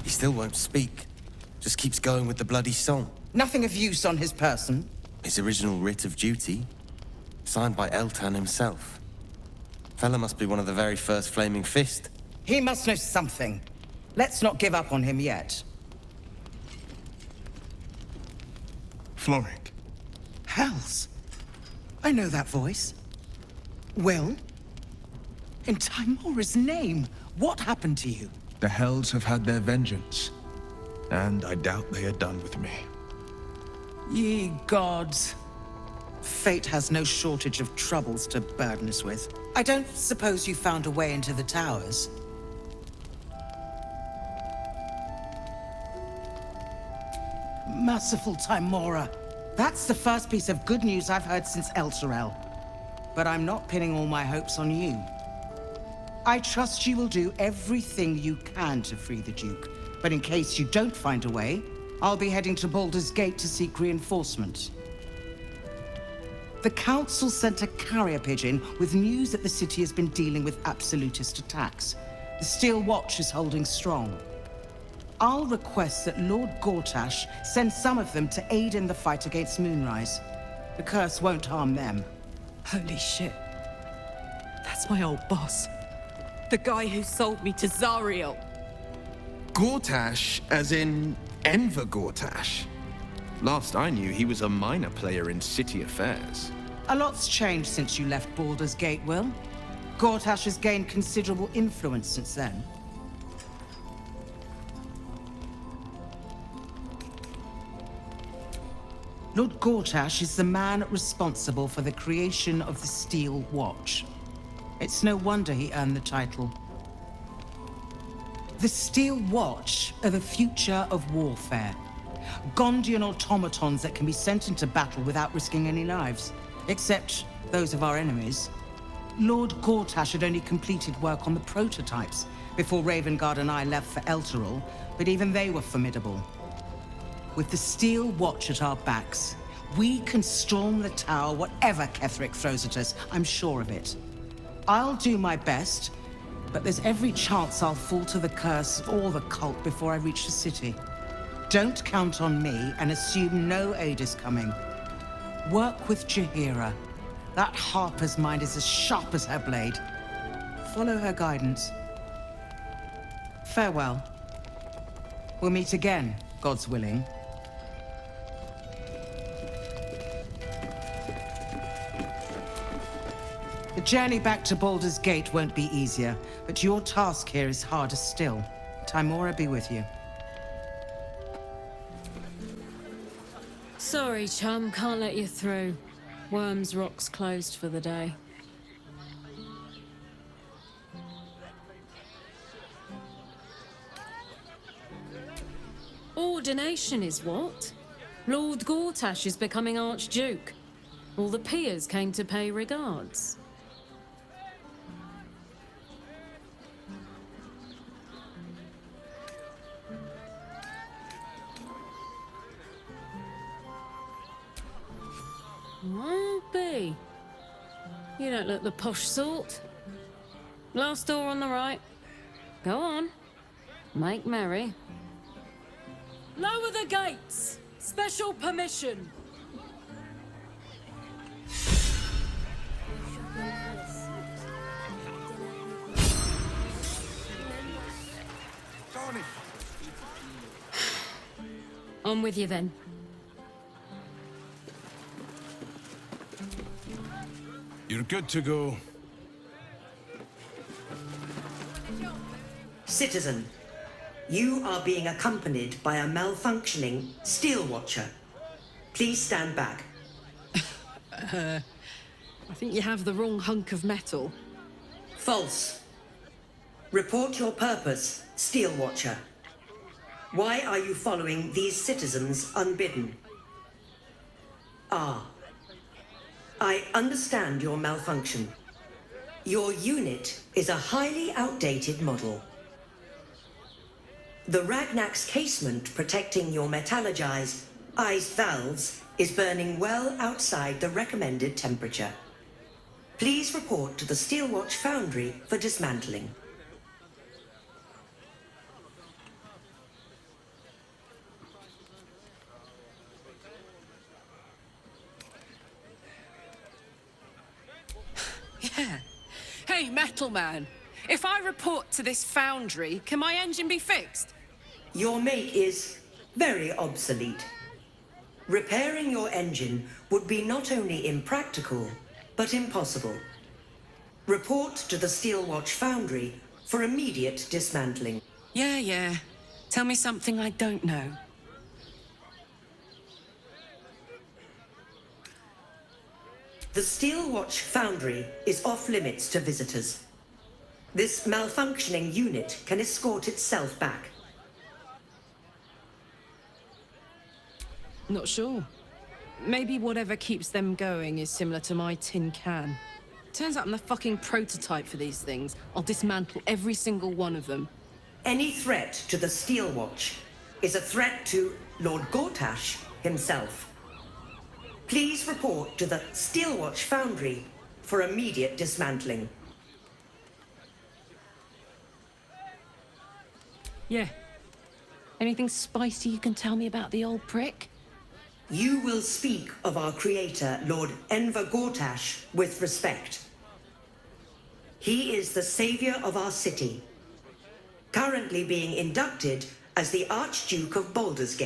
He still won't speak. Just keeps going with the bloody song. Nothing of use on his person. His original writ of duty, signed by Eltan himself. Fella must be one of the very first Flaming Fist. He must know something. Let's not give up on him yet. Floric. Hells. I know that voice. Will? In Timora's name, what happened to you? The Hells have had their vengeance, and I doubt they are done with me. Ye gods. Fate has no shortage of troubles to burden us with. I don't suppose you found a way into the towers? Merciful Timora. That's the first piece of good news I've heard since Elturel. But I'm not pinning all my hopes on you. I trust you will do everything you can to free the Duke. But in case you don't find a way, I'll be heading to Baldur's Gate to seek reinforcements. The Council sent a carrier pigeon with news that the city has been dealing with absolutist attacks. The Steel Watch is holding strong. I'll request that Lord Gortash send some of them to aid in the fight against Moonrise. The curse won't harm them. Holy shit. That's my old boss. The guy who sold me to Zariel. Gortash, as in Enver Gortash. Last I knew, he was a minor player in city affairs. A lot's changed since you left Baldur's Gate, Will. Gortash has gained considerable influence since then. Lord Gortash is the man responsible for the creation of the Steel Watch. It's no wonder he earned the title. The Steel Watch are the future of warfare. Gondian automatons that can be sent into battle without risking any lives, except those of our enemies. Lord Gortash had only completed work on the prototypes before Ravengard and I left for Elturel, but even they were formidable. With the Steel Watch at our backs, we can storm the tower whatever Ketheric throws at us, I'm sure of it. I'll do my best, but there's every chance I'll fall to the curse or the cult before I reach the city. Don't count on me and assume no aid is coming. Work with Jaheira. That harper's mind is as sharp as her blade. Follow her guidance. Farewell. We'll meet again, God's willing. The journey back to Baldur's Gate won't be easier, but your task here is harder still. Timora be with you. Sorry, chum, can't let you through. Worms Rock's closed for the day. Ordination is what? Lord Gortash is becoming Archduke. All the peers came to pay regards. Won't be. You don't look the posh sort. Last door on the right. Go on. Make merry. Lower the gates! Special permission! On with you then. You're good to go. Citizen, you are being accompanied by a malfunctioning Steel Watcher. Please stand back. I think you have the wrong hunk of metal. False. Report your purpose, Steel Watcher. Why are you following these citizens unbidden? Ah. I understand your malfunction. Your unit is a highly outdated model. The Ragnak's casement protecting your metallogized iced valves is burning well outside the recommended temperature. Please report to the Steelwatch Foundry for dismantling. man. If I report to this foundry, can my engine be fixed? Your make is very obsolete. Repairing your engine would be not only impractical, but impossible. Report to the Steelwatch Foundry for immediate dismantling. Yeah. Tell me something I don't know. The Steelwatch Foundry is off limits to visitors. This malfunctioning unit can escort itself back. Not sure. Maybe whatever keeps them going is similar to my tin can. Turns out I'm the fucking prototype for these things. I'll dismantle every single one of them. Any threat to the Steelwatch is a threat to Lord Gortash himself. Please report to the Steelwatch Foundry for immediate dismantling. Yeah. Anything spicy you can tell me about the old prick? You will speak of our creator, Lord Enver Gortash, with respect. He is the savior of our city, currently being inducted as the Archduke of Baldur's.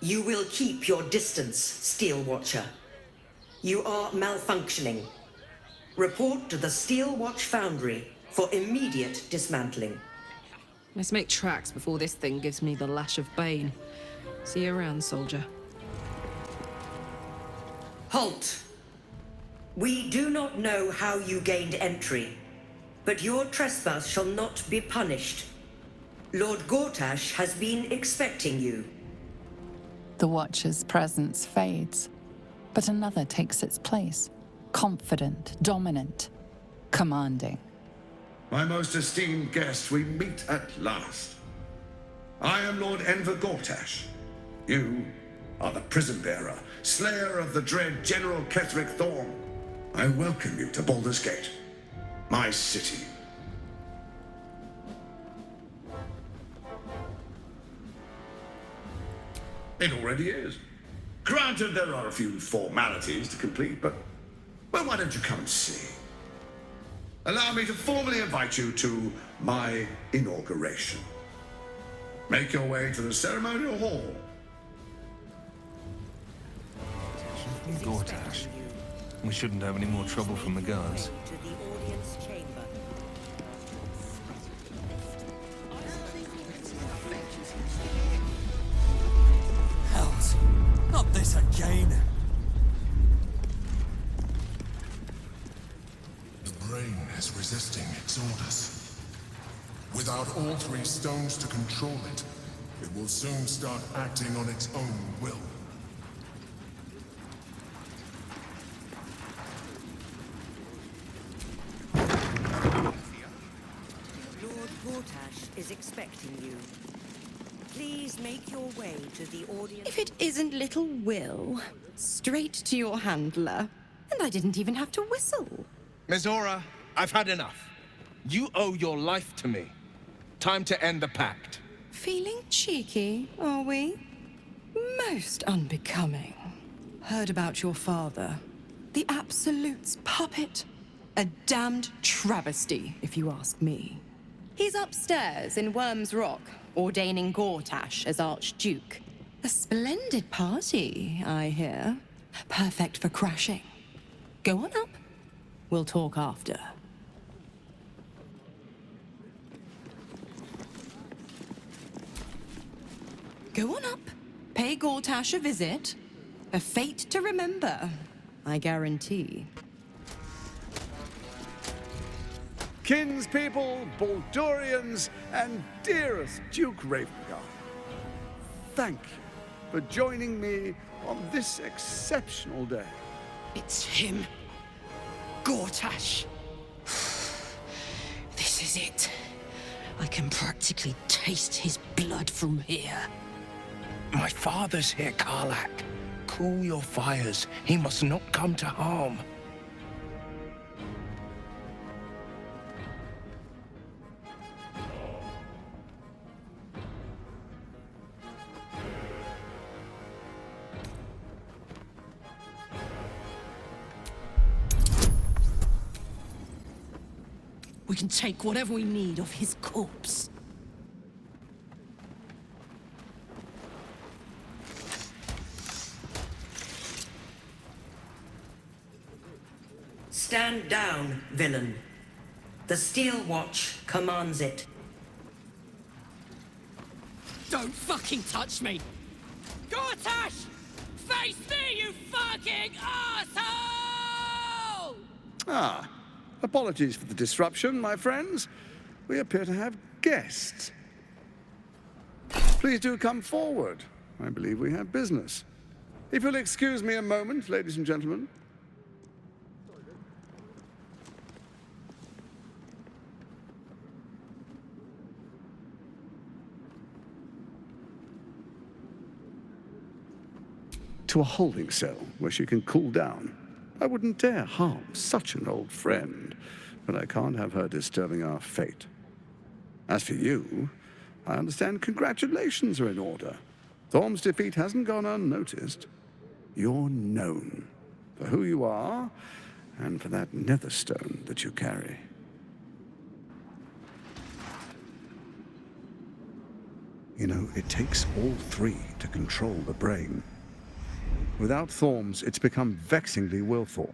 You will keep your distance, Steel Watcher. You are malfunctioning. Report to the Steel Watch Foundry for immediate dismantling. Let's make tracks before this thing gives me the lash of Bane. See you around, soldier. Halt! We do not know how you gained entry, but your trespass shall not be punished. Lord Gortash has been expecting you. The Watcher's presence fades, but another takes its place. Confident, dominant, commanding. My most esteemed guest, we meet at last. I am Lord Enver Gortash. You are the prison bearer, slayer of the dread General Ketheric Thorn. I welcome you to Baldur's Gate, my city. It already is. Granted, there are a few formalities to complete, but well, why don't you come and see? Allow me to formally invite you to my inauguration. Make your way to the ceremonial hall. Gortash. We shouldn't have any more trouble from the guards. To the audience chamber. Hells, not this again. The brain is resisting its orders. Without all three stones to control it, it will soon start acting on its own will. Lord Gortash is expecting you. Please make your way to the audience. If it isn't little Will, straight to your handler. And I didn't even have to whistle. Mizora, I've had enough. You owe your life to me. Time to end the pact. Feeling cheeky, are we? Most unbecoming. Heard about your father. The Absolute's puppet. A damned travesty, if you ask me. He's upstairs in Worm's Rock, ordaining Gortash as Archduke. A splendid party, I hear. Perfect for crashing. Go on up. We'll talk after. Go on up. Pay Gortash a visit. A fate to remember, I guarantee. Kinspeople, Baldurians, and dearest Duke Ravengard, thank you for joining me on this exceptional day. It's him. Gortash. This is it. I can practically taste his blood from here. My father's here, Karlak. Cool your fires. He must not come to harm. we can take whatever we need off his corpse. Stand down, villain. The Steel Watch commands it. Don't fucking touch me! Gortash! Face me, you fucking asshole! Ah, apologies for the disruption, my friends. We appear to have guests. Please do come forward. I believe we have business. If you'll excuse me a moment, ladies and gentlemen. To a holding cell where she can cool down. I wouldn't dare harm such an old friend, but I can't have her disturbing our fate. As for you, I understand congratulations are in order. Thorm's defeat hasn't gone unnoticed. You're known for who you are and for that netherstone that you carry. You know, it takes all three to control the brain. Without Thorms, it's become vexingly willful.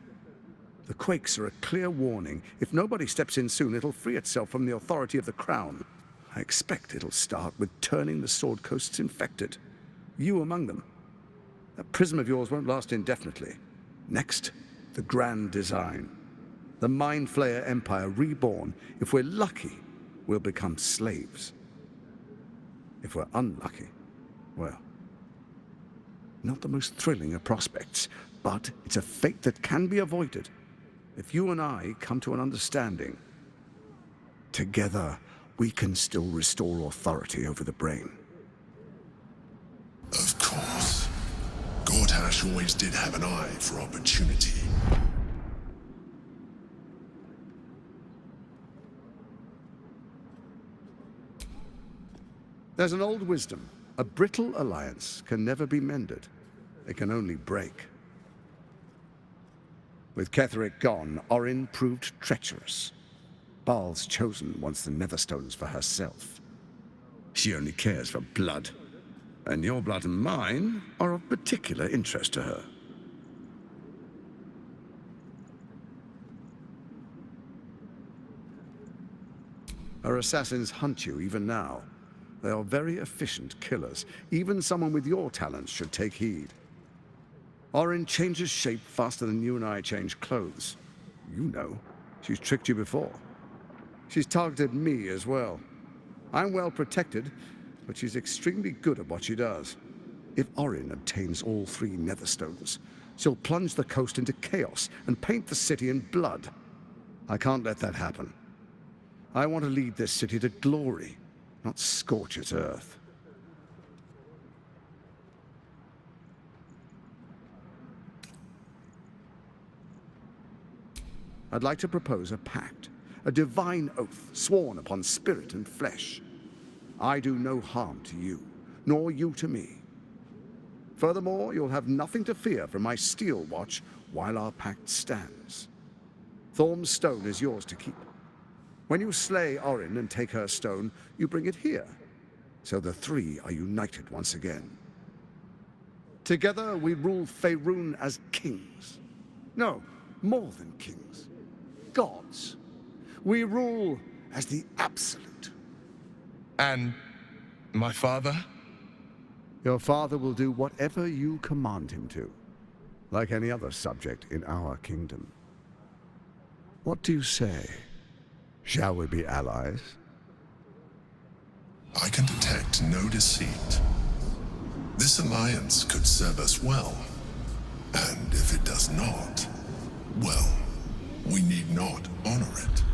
The quakes are a clear warning. If nobody steps in soon, it'll free itself from the authority of the crown. I expect it'll start with turning the Sword Coasts infected. You among them. That prism of yours won't last indefinitely. Next, the grand design. The Mind Flayer Empire reborn. If we're lucky, we'll become slaves. If we're unlucky, well, not the most thrilling of prospects, but it's a fate that can be avoided if you and I come to an understanding. Together, we can still restore authority over the brain. Of course. Gortash always did have an eye for opportunity. There's an old wisdom. A brittle alliance can never be mended. It can only break. With Ketheric gone, Orin proved treacherous. Baal's chosen wants the Netherstones for herself. She only cares for blood. And your blood and mine are of particular interest to her. Her assassins hunt you even now. They are very efficient killers. Even someone with your talents should take heed. Orin changes shape faster than you and I change clothes. You know, she's tricked you before. She's targeted me as well. I'm well protected, but she's extremely good at what she does. If Orin obtains all three Netherstones, she'll plunge the coast into chaos and paint the city in blood. I can't let that happen. I want to lead this city to glory, not scorch its earth. I'd like to propose a pact, a divine oath sworn upon spirit and flesh. I do no harm to you, nor you to me. Furthermore, you'll have nothing to fear from my Steel Watch while our pact stands. Thorm's stone is yours to keep. When you slay Orin and take her stone, you bring it here, so the three are united once again. Together we rule Faerun as kings. No, more than kings. Gods. We rule as the absolute. And my father? Your father will do whatever you command him to, like any other subject in our kingdom. What do you say? Shall we be allies? I can detect no deceit. This alliance could serve us well. And if it does not, well, we need not honor it.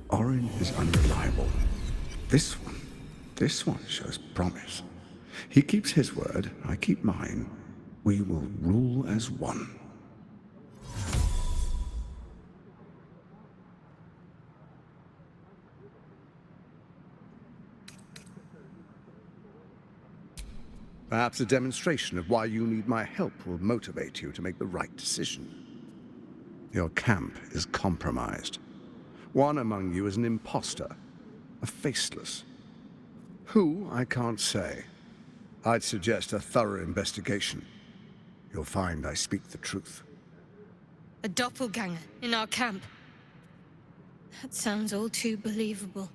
Orin is unreliable. This one shows promise. He keeps his word, I keep mine. We will rule as one. Perhaps a demonstration of why you need my help will motivate you to make the right decision. Your camp is compromised. One among you is an imposter, a faceless. Who, I can't say. I'd suggest a thorough investigation. You'll find I speak the truth. A doppelganger in our camp. That sounds all too believable.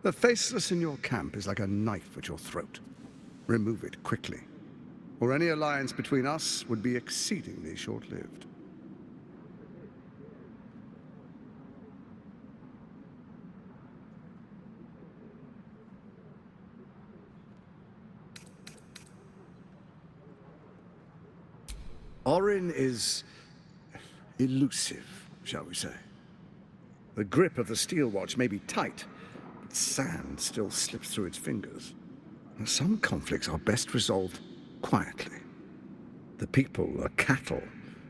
The faceless in your camp is like a knife at your throat. Remove it quickly, or any alliance between us would be exceedingly short-lived. Orin is elusive, shall we say. The grip of the steel watch may be tight, but sand still slips through its fingers. Some conflicts are best resolved quietly. The people are cattle,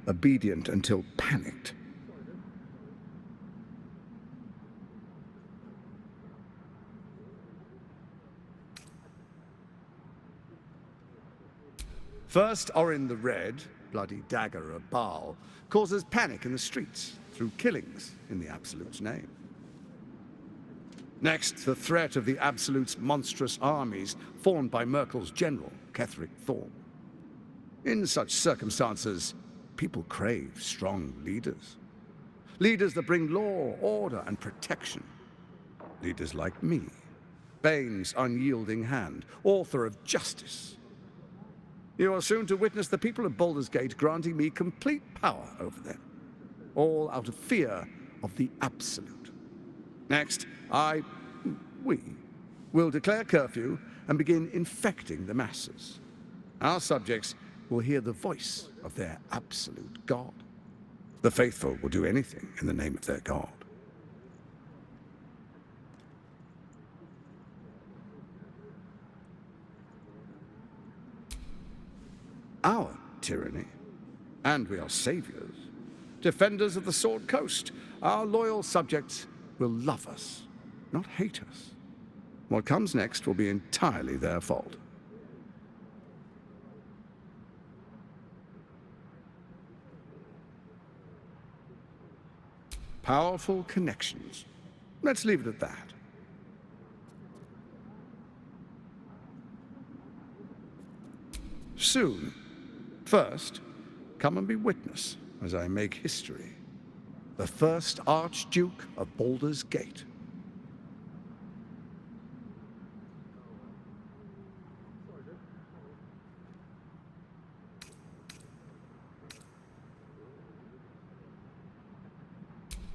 obedient until panicked. First, Orin the Red, bloody dagger of Baal, causes panic in the streets through killings in the Absolute's name. Next, the threat of the Absolute's monstrous armies formed by Merkel's general, Ketheric Thorm. In such circumstances, people crave strong leaders. Leaders that bring law, order, and protection. Leaders like me, Bane's unyielding hand, author of justice. You are soon to witness the people of Baldur's Gate granting me complete power over them, all out of fear of the Absolute. Next, we will declare curfew and begin infecting the masses. Our subjects will hear the voice of their absolute God. The faithful will do anything in the name of their God. Our tyranny, and we are saviors, defenders of the Sword Coast. Our loyal subjects will love us, not hate us. What comes next will be entirely their fault. Powerful connections. Let's leave it at that. Soon. First, come and be witness as I make history. The first Archduke of Baldur's Gate.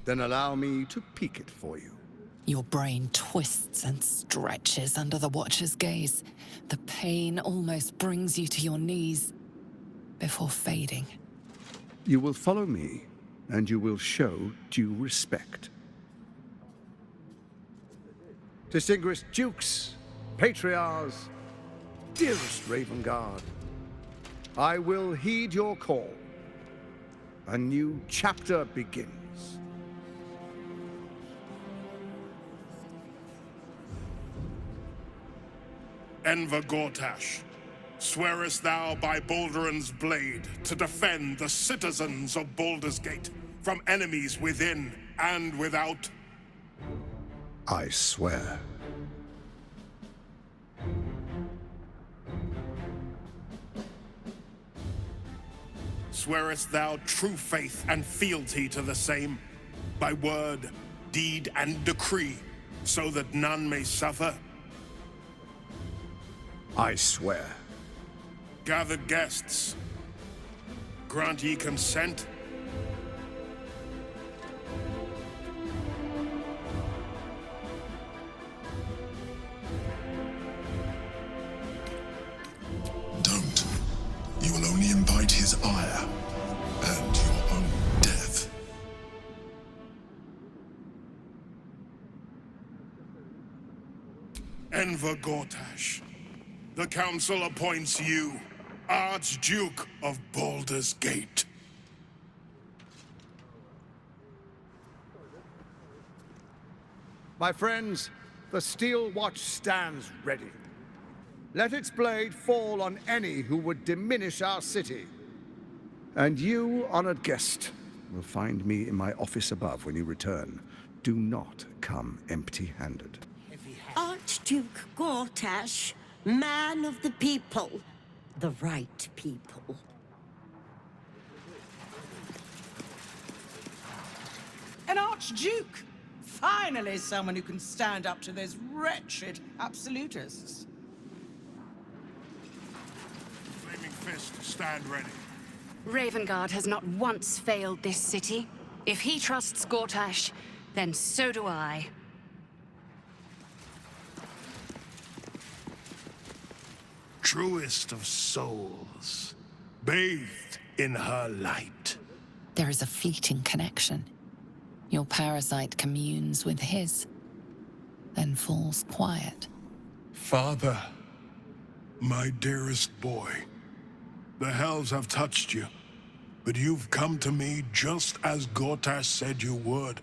Then allow me to peek it for you. Your brain twists and stretches under the Watcher's gaze. The pain almost brings you to your knees before fading. You will follow me, and you will show due respect. Distinguished dukes, patriarchs, dearest Ravengard, I will heed your call. A new chapter begins. Enver Gortash, swearest thou by Balduran's blade to defend the citizens of Baldur's Gate from enemies within and without? I swear. Swearest thou true faith and fealty to the same, by word, deed, and decree, so that none may suffer? I swear. Gathered guests, grant ye consent? Don't. You will only invite his ire and your own death. Enver Gortash, the Council appoints you Archduke of Baldur's Gate. My friends, the Steel Watch stands ready. Let its blade fall on any who would diminish our city. And you, honored guest, will find me in my office above when you return. Do not come empty-handed. Archduke Gortash, man of the people, the right people. An Archduke! Finally, someone who can stand up to those wretched absolutists. Flaming Fist, stand ready. Ravengard has not once failed this city. If he trusts Gortash, then so do I. Truest of souls, bathed in her light. There is a fleeting connection. Your parasite communes with his, then falls quiet. Father, my dearest boy, the hells have touched you, but you've come to me just as Gortash said you would.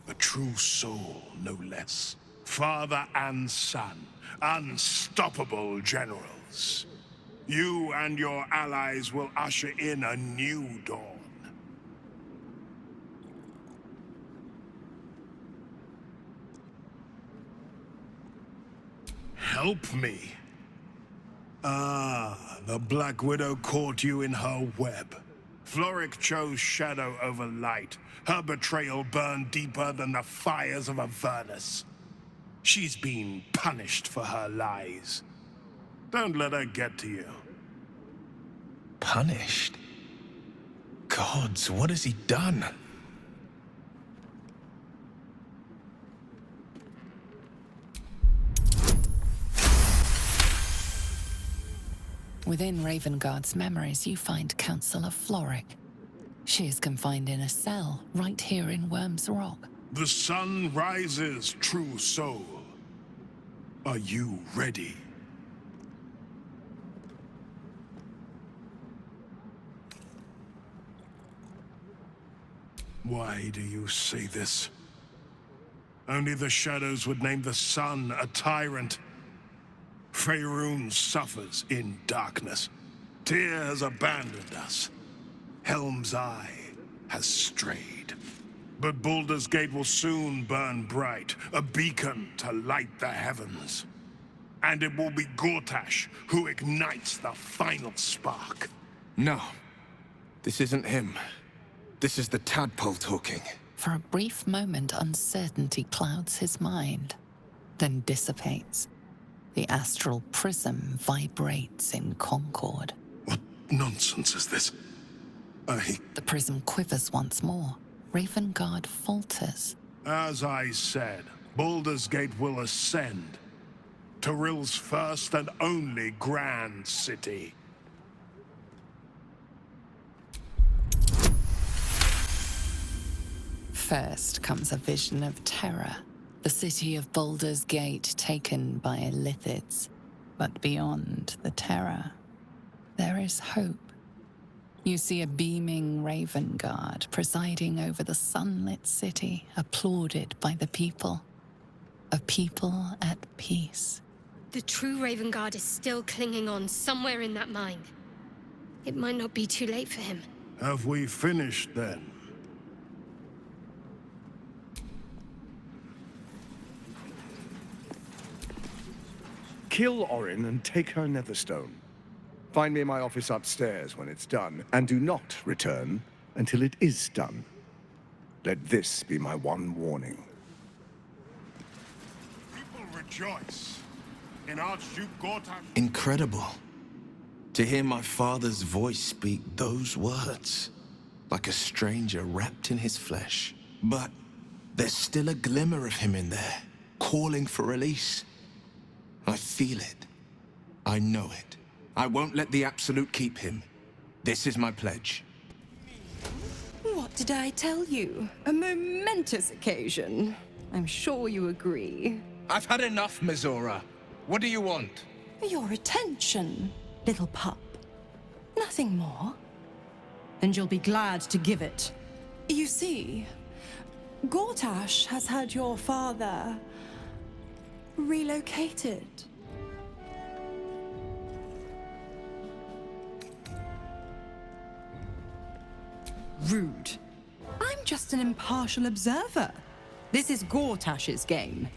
A true soul, no less. Father and son, unstoppable generals. You and your allies will usher in a new dawn. Help me. Ah, the Black Widow caught you in her web. Floric chose shadow over light. Her betrayal burned deeper than the fires of Avernus. She's been punished for her lies. Don't let her get to you. Punished? Gods, what has he done? Within Ravengard's memories, you find Councillor Floric. She is confined in a cell right here in Worm's Rock. The sun rises, true soul. Are you ready? Why do you say this? Only the shadows would name the sun a tyrant. Faerun suffers in darkness. Tyr has abandoned us. Helm's Eye has strayed. But Baldur's Gate will soon burn bright, a beacon to light the heavens. And it will be Gortash who ignites the final spark. No. This isn't him. This is the tadpole talking. For a brief moment, uncertainty clouds his mind, then dissipates. The astral prism vibrates in concord. What nonsense is this? The prism quivers once more. Ravengard falters. As I said, Baldur's Gate will ascend. Tyrill's first and only grand city. First comes a vision of terror. The city of Baldur's Gate taken by Lithids. But beyond the terror, there is hope. You see a beaming Ravengard presiding over the sunlit city, applauded by the people. A people at peace. The true Ravengard is still clinging on somewhere in that mine. It might not be too late for him. Have we finished then? Kill Orin and take her Netherstone. Find me in my office upstairs when it's done, and do not return until it is done. Let this be my one warning. People rejoice in Archduke Gortash. Incredible. To hear my father's voice speak those words, like a stranger wrapped in his flesh. But there's still a glimmer of him in there, calling for release. I feel it. I know it. I won't let the Absolute keep him. This is my pledge. What did I tell you? A momentous occasion. I'm sure you agree. I've had enough, Mizora. What do you want? Your attention, little pup. Nothing more. And you'll be glad to give it. You see, Gortash has had your father relocated. Rude. I'm just an impartial observer. This is Gortash's game.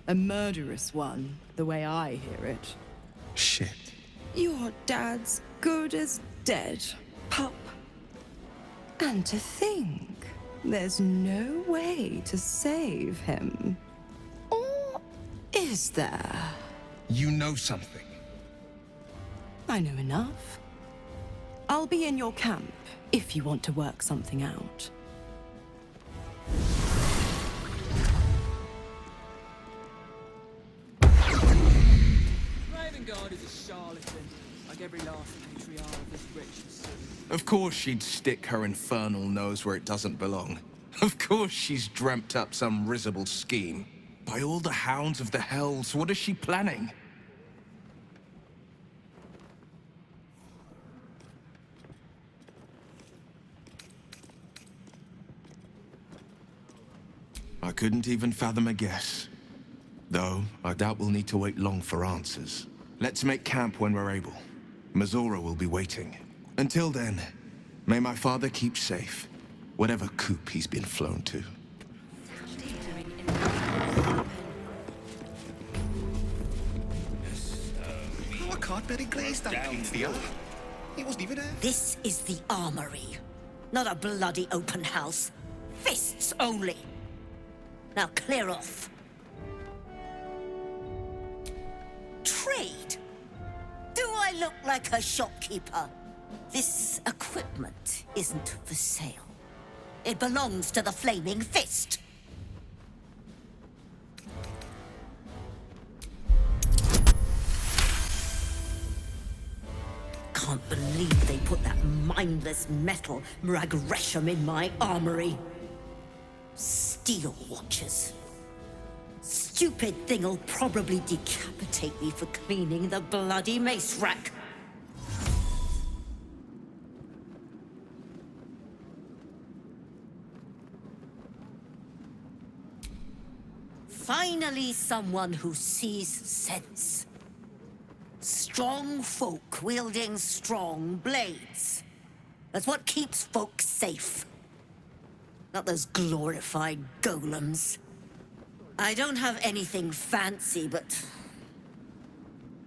A murderous one, the way I hear it. Shit. Your dad's good as dead, pup. And to think, there's no way to save him. Or is there? You know something. I know enough. I'll be in your camp if you want to work something out. God is a charlatan, like every last patriarch of this rich and soon. Of course she'd stick her infernal nose where it doesn't belong. Of course she's dreamt up some risible scheme. By all the hounds of the hells, what is she planning? I couldn't even fathom a guess. Though, I doubt we'll need to wait long for answers. Let's make camp when we're able. Mazora will be waiting. Until then, may my father keep safe, whatever coop he's been flown to. I can't very glaze that clean for you. He wasn't even there. This is the armory, not a bloody open house. Fists only. Now clear off. Trade? Do I look like a shopkeeper? This equipment isn't for sale. It belongs to the Flaming Fist. Can't believe they put that mindless metal Mrag-Resham in my armory. Steel watchers. Stupid thing'll probably decapitate me for cleaning the bloody mace rack. Finally, someone who sees sense. Strong folk wielding strong blades. That's what keeps folk safe. Not those glorified golems. I don't have anything fancy, but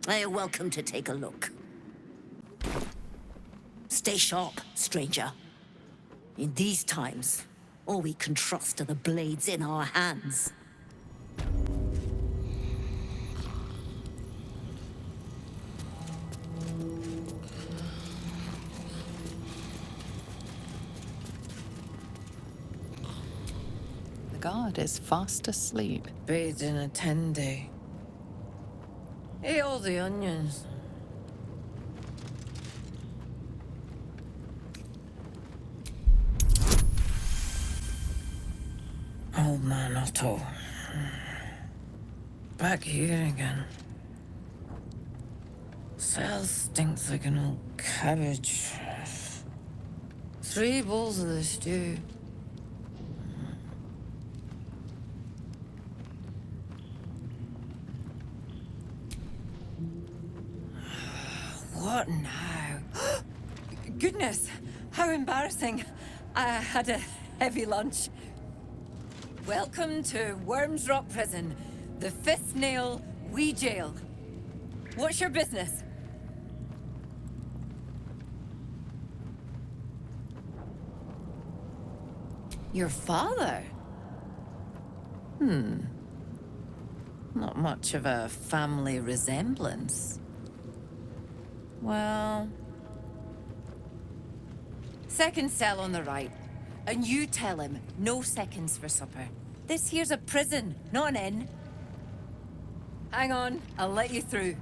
you're welcome to take a look. Stay sharp, stranger. In these times, all we can trust are the blades in our hands. The guard is fast asleep. Bathed in a 10-day. Eat all the onions. Old man Otto. Back here again. Cell stinks like an old cabbage. 3 bowls of the stew. What now? Goodness, how embarrassing. I had a heavy lunch. Welcome to Worms Rock Prison, the 5th nail wee jail. What's your business? Your father? Not much of a family resemblance. Well... Second cell on the right. And you tell him, no seconds for supper. This here's a prison, not an inn. Hang on, I'll let you through.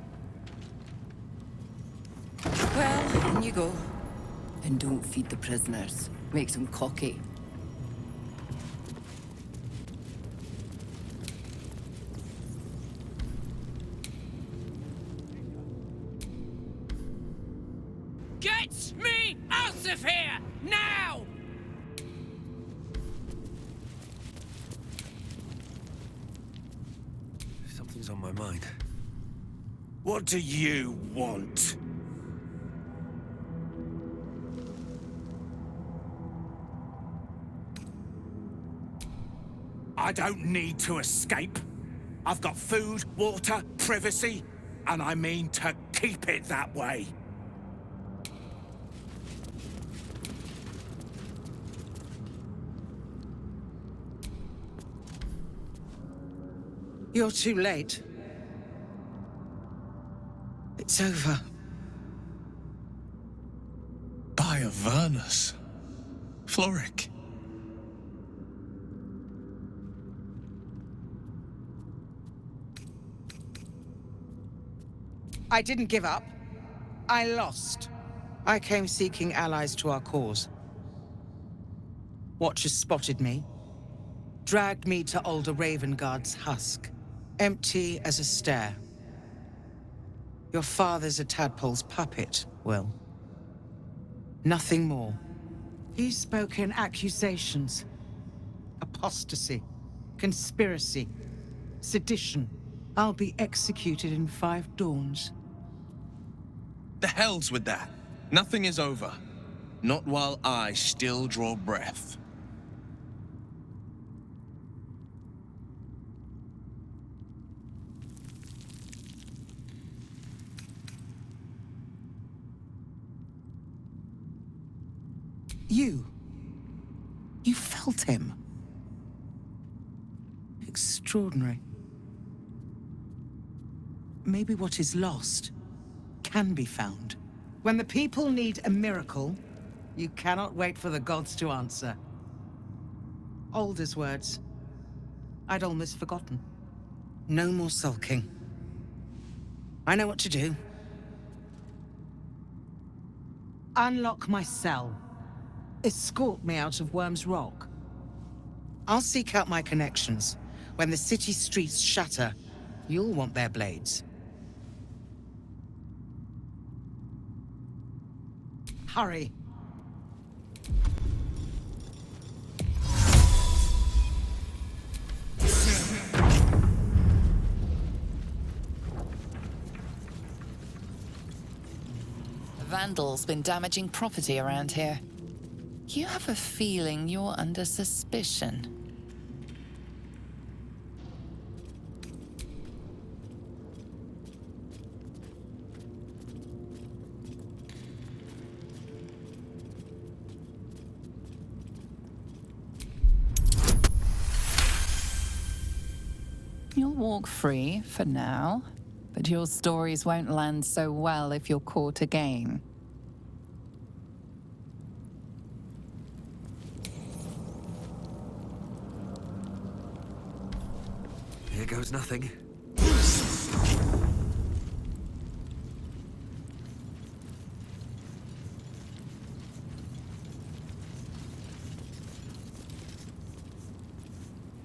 Well, in you go. And don't feed the prisoners. Makes them cocky. Get me out of here! Now! Something's on my mind. What do you want? I don't need to escape. I've got food, water, privacy, and I mean to keep it that way. You're too late. It's over. By Avernus. Floric. I didn't give up. I lost. I came seeking allies to our cause. Watchers spotted me, dragged me to Older Ravengard's husk, empty as a stare. Your father's a tadpole's puppet, Will. Nothing more. He spoke in accusations. Apostasy, conspiracy, sedition. I'll be executed in 5 dawns. The hell's with that. Nothing is over. Not while I still draw breath. You felt him. Extraordinary. Maybe what is lost can be found. When the people need a miracle, you cannot wait for the gods to answer. Alder's words. I'd almost forgotten. No more sulking. I know what to do. Unlock my cell. Escort me out of Worm's Rock. I'll seek out my connections. When the city streets shatter, you'll want their blades. Hurry. Vandal's been damaging property around here. You have a feeling you're under suspicion. You'll walk free for now, but your stories won't land so well if you're caught again. Here goes nothing.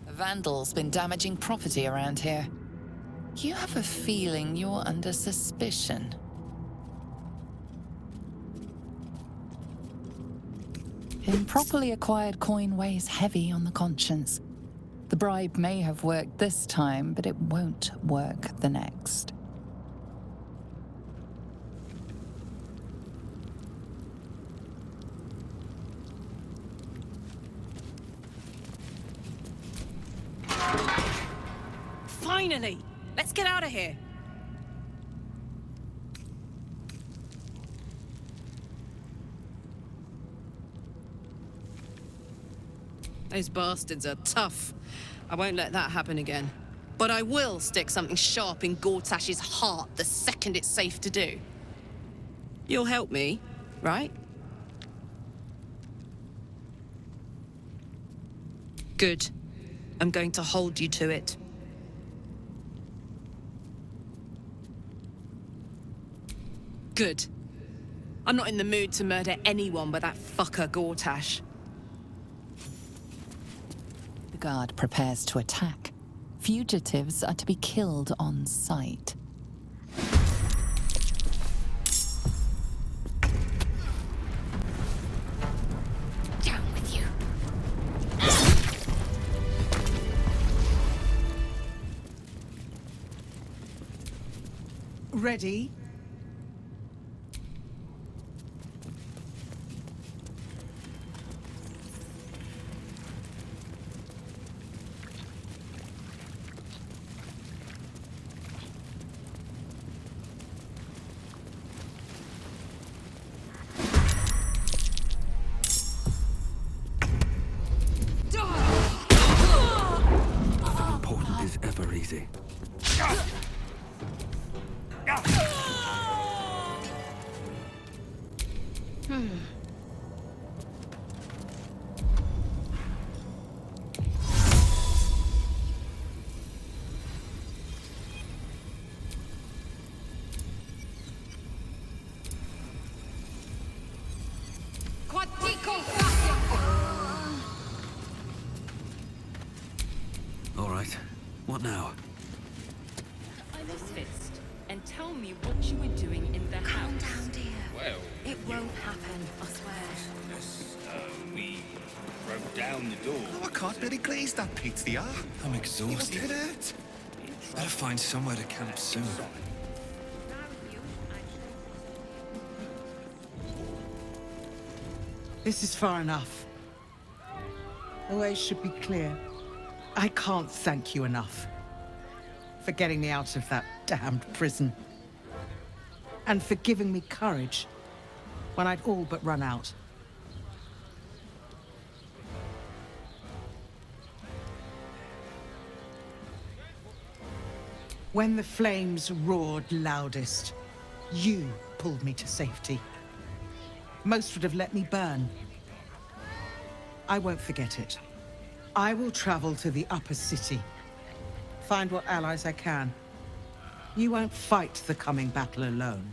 A vandal's been damaging property around here. You have a feeling you're under suspicion. Improperly acquired coin weighs heavy on the conscience. The bribe may have worked this time, but it won't work the next. Finally! Let's get out of here! Those bastards are tough. I won't let that happen again. But I will stick something sharp in Gortash's heart the second it's safe to do. You'll help me, right? Good. I'm going to hold you to it. Good. I'm not in the mood to murder anyone but that fucker Gortash. The guard prepares to attack. Fugitives are to be killed on sight. ready? Nothing important is ever easy. All right. What now? I'm a fist, and tell me what you were doing in the house. Calm down, dear. Well, It won't happen, I swear. We broke down the door. Oh, I can't really glaze that pizza. I'm exhausted. Look at it. Better find somewhere to camp soon. This is far enough. The way should be clear. I can't thank you enough for getting me out of that damned prison. And for giving me courage when I'd all but run out. When the flames roared loudest, you pulled me to safety. Most would have let me burn. I won't forget it. I will travel to the upper city, find what allies I can. You won't fight the coming battle alone.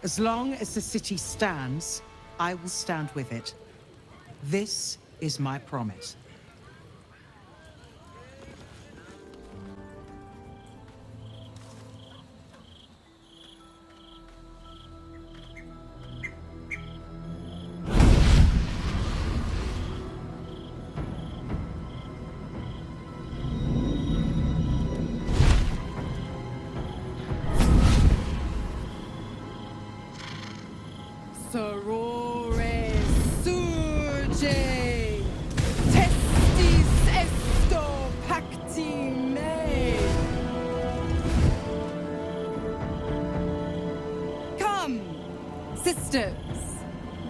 As long as the city stands, I will stand with it. This is my promise. Sorore surge, testis esto pacti me. Come, sisters,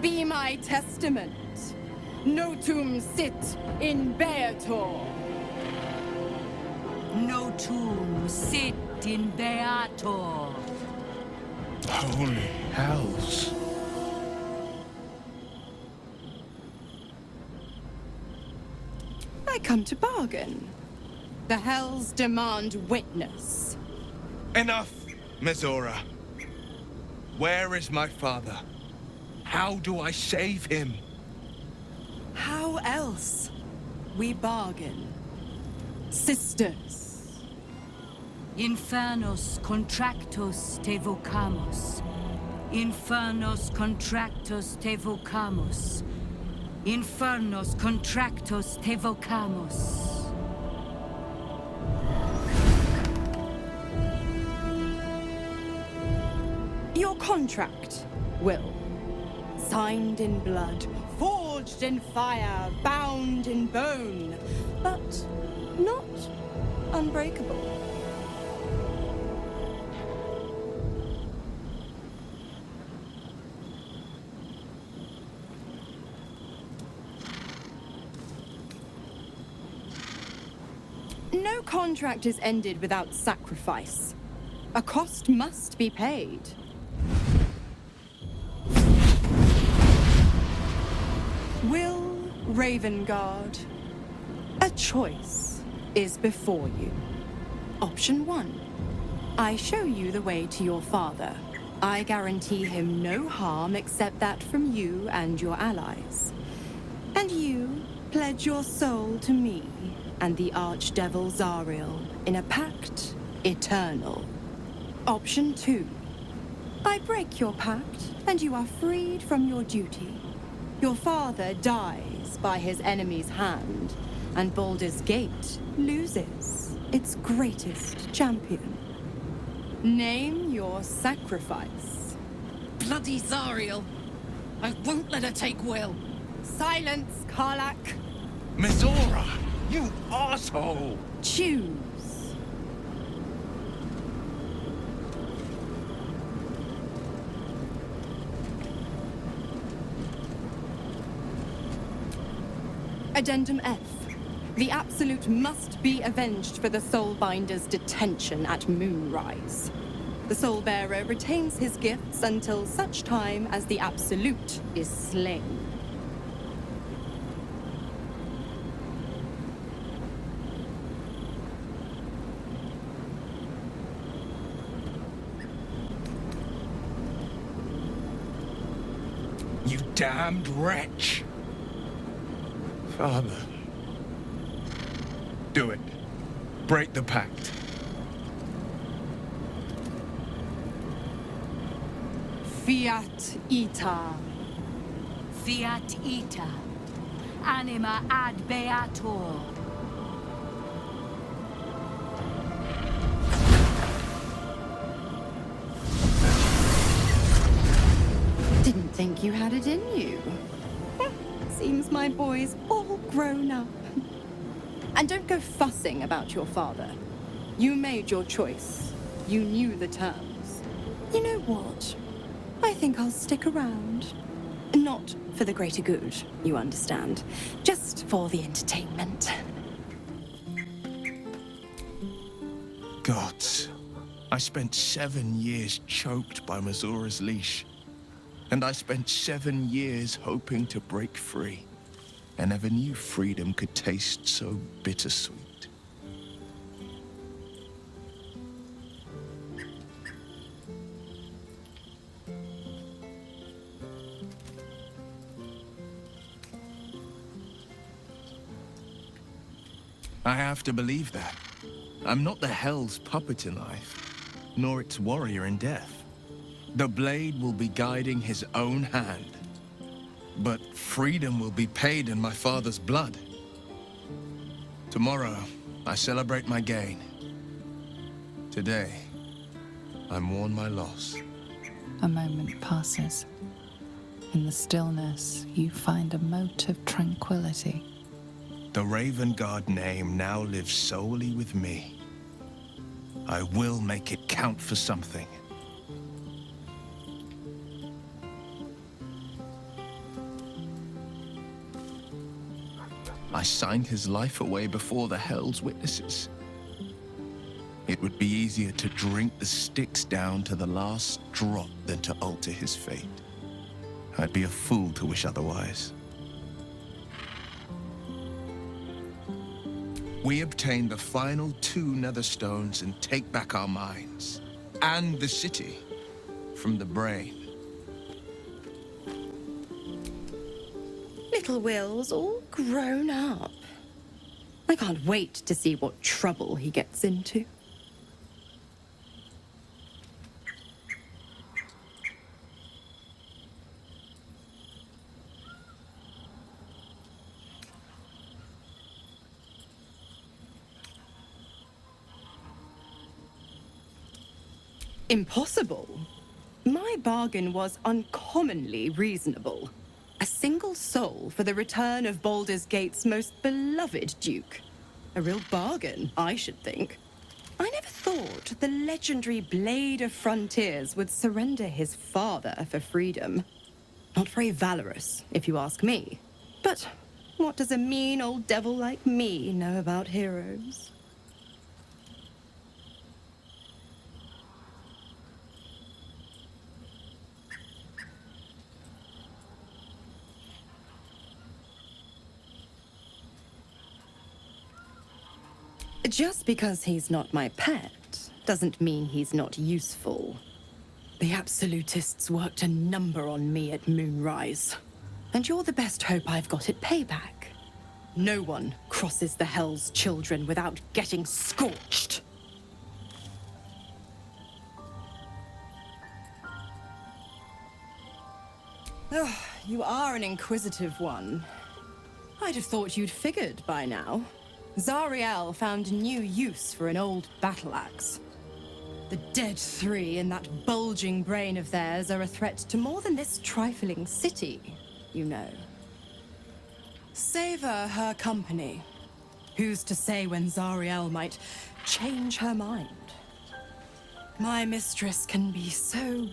be my testament. Notum sit in beator. Notum sit in beator. Holy hells. I come to bargain. The hells demand witness. Enough, Mizora. Where is my father? How do I save him? How else? We bargain. Sisters. Infernos contractos te vocamus. Infernos contractos te vocamus. Infernos contractos te vocamus. Your contract, Will. Signed in blood, forged in fire, bound in bone, but not unbreakable. No contract is ended without sacrifice. A cost must be paid. Will Ravengard, a choice is before you. Option 1. I show you the way to your father. I guarantee him no harm except that from you and your allies. And you pledge your soul to me and the Archdevil Zariel in a pact eternal. Option 2. I break your pact and you are freed from your duty. Your father dies by his enemy's hand, and Baldur's Gate loses its greatest champion. Name your sacrifice. Bloody Zariel! I won't let her take Will. Silence, Karlak. Mizora! You asshole! Choose. Addendum F. The Absolute must be avenged for the Soulbinder's detention at Moonrise. The Soulbearer retains his gifts until such time as the Absolute is slain. You damned wretch! Father. Do it. Break the pact. Fiat Ita. Fiat Ita. Anima ad beatur. Didn't think you had it in you. Seems my boy's all grown up. And don't go fussing about your father. You made your choice. You knew the terms. You know what? I think I'll stick around. Not for the greater good, you understand. Just for the entertainment. Gods, I spent 7 years choked by Mazora's leash. And I spent 7 years hoping to break free. I never knew freedom could taste so bittersweet. I have to believe that. I'm not the Hell's puppet in life, nor its warrior in death. The blade will be guiding his own hand. But freedom will be paid in my father's blood. Tomorrow, I celebrate my gain. Today, I mourn my loss. A moment passes. In the stillness, you find a mote of tranquility. The Raven Guard name now lives solely with me. I will make it count for something. I signed his life away before the Hell's witnesses. It would be easier to drink the sticks down to the last drop than to alter his fate. I'd be a fool to wish otherwise. We obtain the final 2 nether stones and take back our minds. And the city from the brain. Little Will's all grown up. I can't wait to see what trouble he gets into. Impossible. My bargain was uncommonly reasonable. A single soul for the return of Baldur's Gate's most beloved Duke. A real bargain, I should think. I never thought the legendary Blade of Frontiers would surrender his father for freedom. Not very valorous, if you ask me. But what does a mean old devil like me know about heroes? Just because he's not my pet doesn't mean he's not useful. The Absolutists worked a number on me at Moonrise. And you're the best hope I've got at payback. No one crosses the Hell's Children without getting scorched. Oh, you are an inquisitive one. I'd have thought you'd figured by now. Zariel found new use for an old battle axe. The dead three in that bulging brain of theirs are a threat to more than this trifling city, you know. Savor her company. Who's to say when Zariel might change her mind? My mistress can be so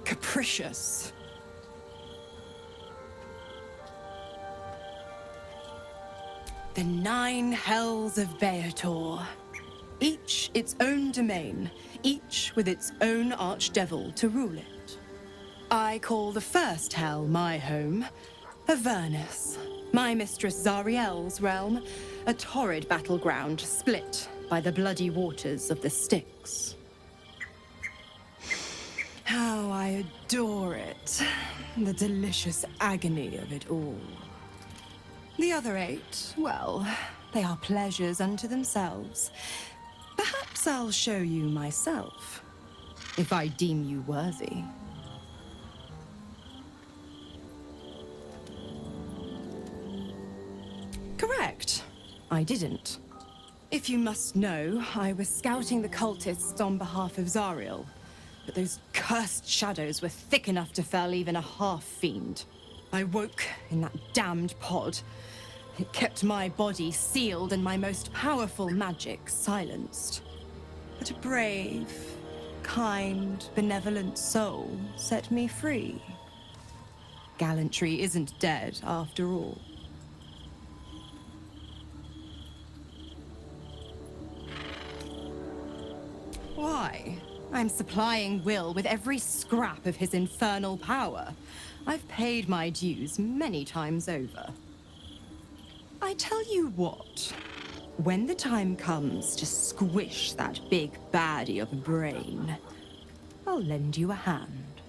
capricious. The 9 hells of Beator. Each its own domain, each with its own archdevil to rule it. I call the first hell my home, Avernus. My mistress Zariel's realm, a torrid battleground split by the bloody waters of the Styx. How I adore it, the delicious agony of it all. The other 8, well, they are pleasures unto themselves. Perhaps I'll show you myself, if I deem you worthy. Correct. I didn't. If you must know, I was scouting the cultists on behalf of Zariel, but those cursed shadows were thick enough to fell even a half-fiend. I woke in that damned pod. It kept my body sealed and my most powerful magic silenced. But a brave, kind, benevolent soul set me free. Gallantry isn't dead after all. Why? I'm supplying Will with every scrap of his infernal power. I've paid my dues many times over. I tell you what, when the time comes to squish that big baddie of a brain, I'll lend you a hand.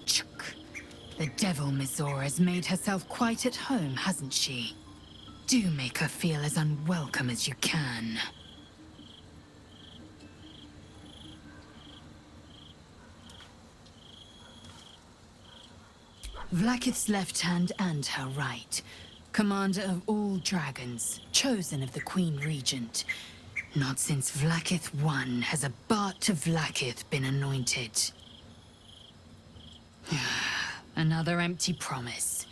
Chuk. The devil Mizora has made herself quite at home, hasn't she? Do make her feel as unwelcome as you can. Vlaakith's left hand and her right. Commander of all dragons, chosen of the Queen Regent. Not since Vlaakith I has a Bart to Vlaakith been anointed. Another empty promise.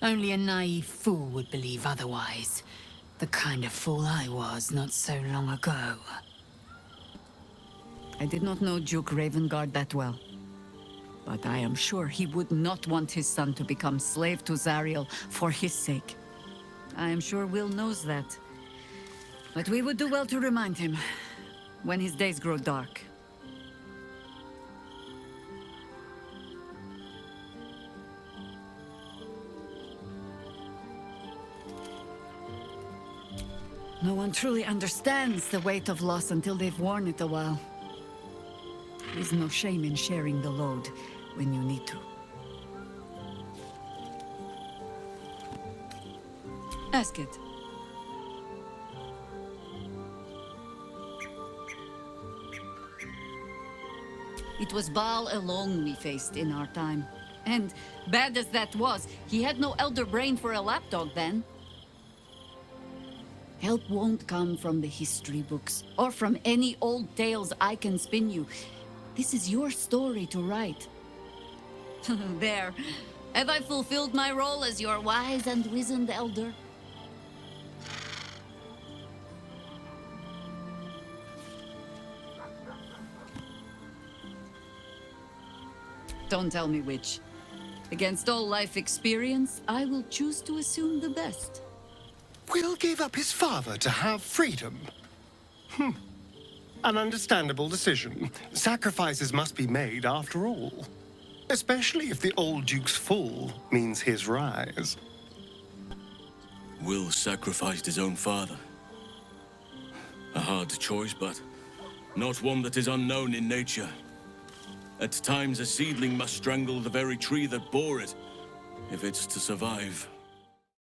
Only a naive fool would believe otherwise. The kind of fool I was not so long ago. I did not know Duke Ravengard that well. But I am sure he would not want his son to become slave to Zariel for his sake. I am sure Will knows that. But we would do well to remind him when his days grow dark. No one truly understands the weight of loss until they've worn it a while. There's no shame in sharing the load when you need to. Ask it. It was Baal alone we faced in our time. And bad as that was, he had no elder brain for a lapdog then. Help won't come from the history books, or from any old tales I can spin you. This is your story to write. There. Have I fulfilled my role as your wise and wizened elder? Don't tell me which. Against all life experience, I will choose to assume the best. Will gave up his father to have freedom. An understandable decision. Sacrifices must be made after all. Especially if the old Duke's fall means his rise. Will sacrificed his own father. A hard choice, but not one that is unknown in nature. At times, a seedling must strangle the very tree that bore it, if it's to survive.